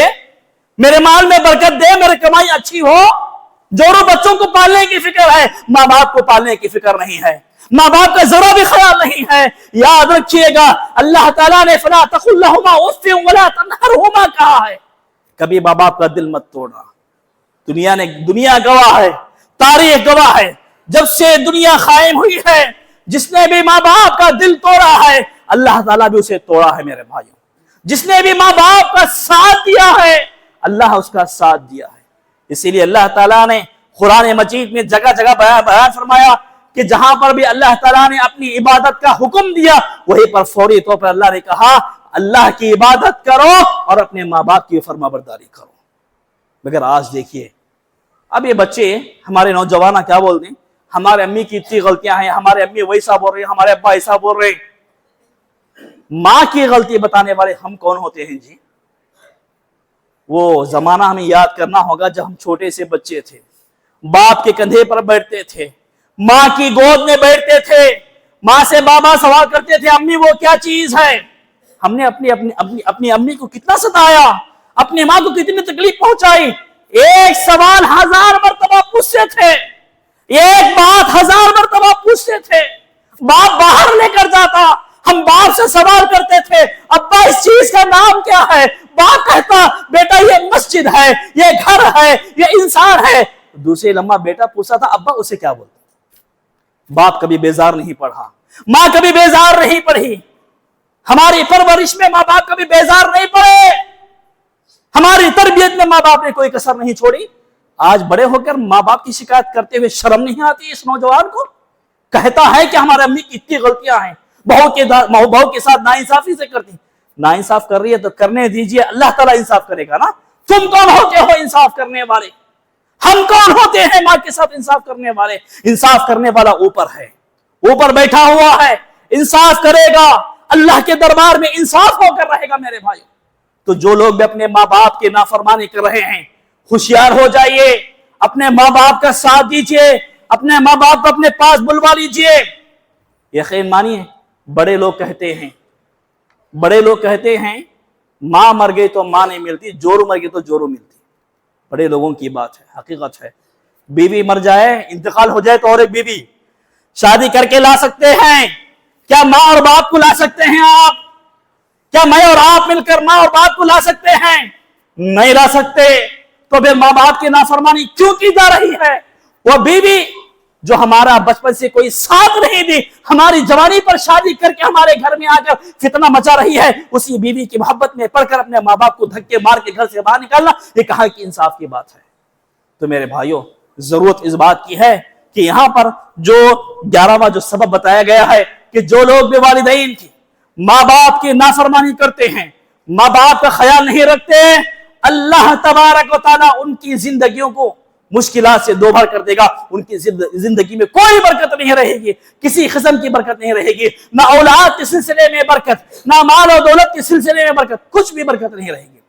میرے مال میں برکت دے، میری کمائی اچھی ہو۔ جوڑوں بچوں کو پالنے کی فکر ہے، ماں باپ کو پالنے کی فکر نہیں ہے، ماں باپ کا ذرا بھی خیال نہیں ہے۔ یاد رکھیے گا، اللہ تعالیٰ نے فَلَا تَقُلْ لَهُمَا أُفٍّ وَلَا تَنْهَرْهُمَا کہا ہے، کبھی ماں باپ کا دل مت توڑنا۔ دنیا گواہ ہے، تاریخ گواہ ہے، جب سے دنیا قائم ہوئی ہے، جس نے بھی ماں باپ کا دل توڑا ہے، اللہ تعالیٰ بھی اسے توڑا ہے میرے بھائیوں۔ جس نے بھی ماں باپ کا ساتھ دیا ہے، اللہ اس کا ساتھ دیا ہے۔ اسی لیے اللہ تعالیٰ نے قرآن مجید میں جگہ جگہ بیان فرمایا کہ جہاں پر بھی اللہ تعالیٰ نے اپنی عبادت کا حکم دیا، وہیں پر فوری طور پر اللہ نے کہا اللہ کی عبادت کرو اور اپنے ماں باپ کی فرما برداری کرو۔ مگر آج دیکھیے، اب یہ بچے ہمارے نوجوان کیا بول رہے ہیں، ہمارے امی کی اتنی غلطیاں ہیں، ہمارے امی ویسا بول رہے ہیں، ہمارے ابا ایسا بول رہے ہیں۔ ماں کی غلطی بتانے والے ہم کون ہوتے ہیں جی؟ وہ زمانہ ہمیں یاد کرنا ہوگا جب ہم چھوٹے سے بچے تھے، باپ کے کندھے پر بیٹھتے تھے، ماں کی گود میں بیٹھتے تھے، ماں سے بابا سوال کرتے تھے امی وہ کیا چیز ہے۔ ہم نے اپنی امی کو کتنا ستایا، اپنی ماں کو کتنی تکلیف پہنچائی۔ ایک سوال 1000 مرتبہ پوچھتے تھے، ایک بات 1000 مرتبہ پوچھتے تھے۔ باپ باہر لے کر جاتا، ہم باپ سے سوال کرتے تھے ابا اس چیز کا نام کیا ہے؟ باپ کہتا بیٹا یہ مسجد ہے، یہ گھر ہے، یہ انسان ہے۔ دوسرے لمحہ بیٹا پوچھتا تھا ابا اسے کیا بولتے؟ باپ کبھی بیزار نہیں پڑھا، ماں کبھی بیزار نہیں پڑھی، ہماری پرورش میں ماں باپ کبھی بیزار نہیں پڑے، ہماری تربیت میں ماں باپ نے کوئی کسر نہیں چھوڑی۔ آج بڑے ہو کر ماں باپ کی شکایت کرتے ہوئے شرم نہیں آتی اس نوجوان کو؟ کہتا ہے کہ ہمارے امی کی اتنی غلطیاں ہیں، بہو کے ساتھ ناانصافی سے کرتی۔ ناانصاف کر رہی ہے تو کرنے دیجئے، اللہ تعالیٰ انصاف کرے گا نا۔ تم کون ہوتے ہو انصاف کرنے والے؟ ہم کون ہوتے ہیں ماں کے ساتھ انصاف کرنے والے؟ انصاف کرنے والا اوپر ہے، اوپر بیٹھا ہوا ہے، انصاف کرے گا، اللہ کے دربار میں انصاف ہو کر رہے گا میرے بھائی۔ تو جو لوگ بھی اپنے ماں باپ کی نافرمانی کر رہے ہیں، ہوشیار ہو جائیے، اپنے ماں باپ کا ساتھ دیجئے، اپنے ماں باپ کو اپنے پاس بلوا لیجئے۔ یقین مانیے، بڑے لوگ کہتے ہیں ماں مر گئی تو ماں نہیں ملتی، جورو مر گئی تو جورو ملتی۔ بڑے لوگوں کی بات ہے، حقیقت ہے۔ بیوی مر جائے، انتقال ہو جائے تو اور ایک بیوی شادی کر کے لا سکتے ہیں۔ کیا ماں اور باپ کو لا سکتے ہیں آپ؟ کیا میں اور آپ مل کر ماں اور باپ کو لا سکتے ہیں؟ نہیں لا سکتے۔ تو پھر ماں باپ کی نافرمانی کیوں کی جا رہی ہے؟ وہ بیوی جو ہمارا بچپن سے کوئی ساتھ نہیں دی، ہماری جوانی پر شادی کر کے ہمارے گھر میں آ کر فتنہ مچا رہی ہے، اسی بیوی کی محبت میں پڑھ کر اپنے ماں باپ کو دھکے مار کے گھر سے باہر نکالنا، یہ کہاں کی انصاف کی بات ہے؟ تو میرے بھائیوں، ضرورت اس بات کی ہے کہ یہاں پر جو 11واں جو سبب بتایا گیا ہے کہ جو لوگ بھی والدین کی، ماں باپ کی نافرمانی کرتے ہیں، ماں باپ کا خیال نہیں رکھتے، اللہ تبارک و تعالیٰ ان کی زندگیوں کو مشکلات سے دو بھر کر دے گا، ان کی زندگی میں کوئی برکت نہیں رہے گی، کسی قسم کی برکت نہیں رہے گی، نہ اولاد کے سلسلے میں برکت، نہ مال و دولت کے سلسلے میں برکت، کچھ بھی برکت نہیں رہے گی۔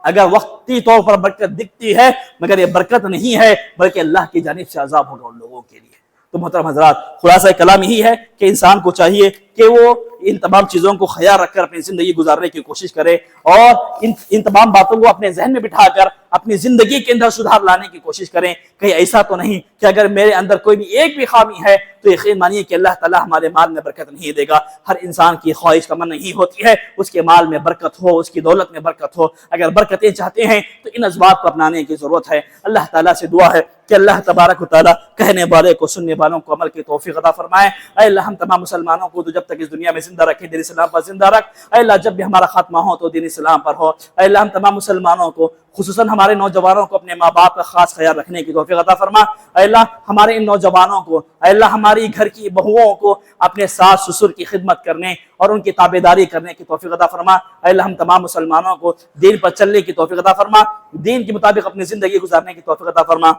اگر وقتی طور پر برکت دکھتی ہے مگر یہ برکت نہیں ہے، بلکہ اللہ کی جانب سے عذاب ہوگا ان لوگوں کے لیے۔ تو محترم حضرات، خلاصہ کلام یہی ہے کہ انسان کو چاہیے کہ وہ ان تمام چیزوں کو خیال رکھ کر اپنی زندگی گزارنے کی کوشش کرے، اور ان تمام باتوں کو اپنے ذہن میں بٹھا کر اپنی زندگی کے اندر سدھار لانے کی کوشش کریں۔ کہیں ایسا تو نہیں کہ اگر میرے اندر کوئی بھی ایک بھی خامی ہے تو یقین مانیے کہ اللہ تعالیٰ ہمارے مال میں برکت نہیں دے گا۔ ہر انسان کی خواہش تمنا نہیں ہوتی ہے اس کے مال میں برکت ہو، اس کی دولت میں برکت ہو۔ اگر برکتیں چاہتے ہیں تو ان اسباب کو اپنانے کی ضرورت ہے۔ اللہ تعالیٰ سے دعا ہے کہ اللہ تبارک و تعالیٰ کہنے والے کو، سننے والوں کو عمل کی توفیق عطا فرمائے۔ اے اللہ ہم تمام مسلمانوں کو تو جب تک اس دنیا میں زندہ رکھے دین اسلام پر زندہ رکھ۔ اے اللہ جب بھی ہمارا خاتمہ ہو تو دین اسلام پر ہو۔ اے اللہ ہم تمام مسلمانوں کو، خصوصاً ہمارے نوجوانوں کو، اپنے ماں باپ کا خاص خیال رکھنے کی توفیق عطا فرما۔ اے اللہ ہمارے ان نوجوانوں کو، اے اللہ ہماری گھر کی بہوؤں کو اپنے ساس سسر کی خدمت کرنے اور ان کی تابعداری کرنے کی توفیق عطا فرما۔ اے اللہ ہم تمام مسلمانوں کو دین پر چلنے کی توفیق عطا فرما، دین کے مطابق اپنی زندگی گزارنے کی توفیق عطا فرما۔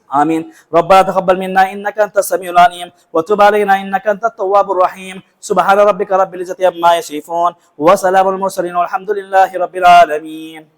آمین۔ ربنا تقبل منا انك انت السميع العليم وتب علينا انك انت التواب الرحيم۔ سبحان ربك رب العزة عما يصفون وسلام على المرسلين والحمد لله رب العالمين۔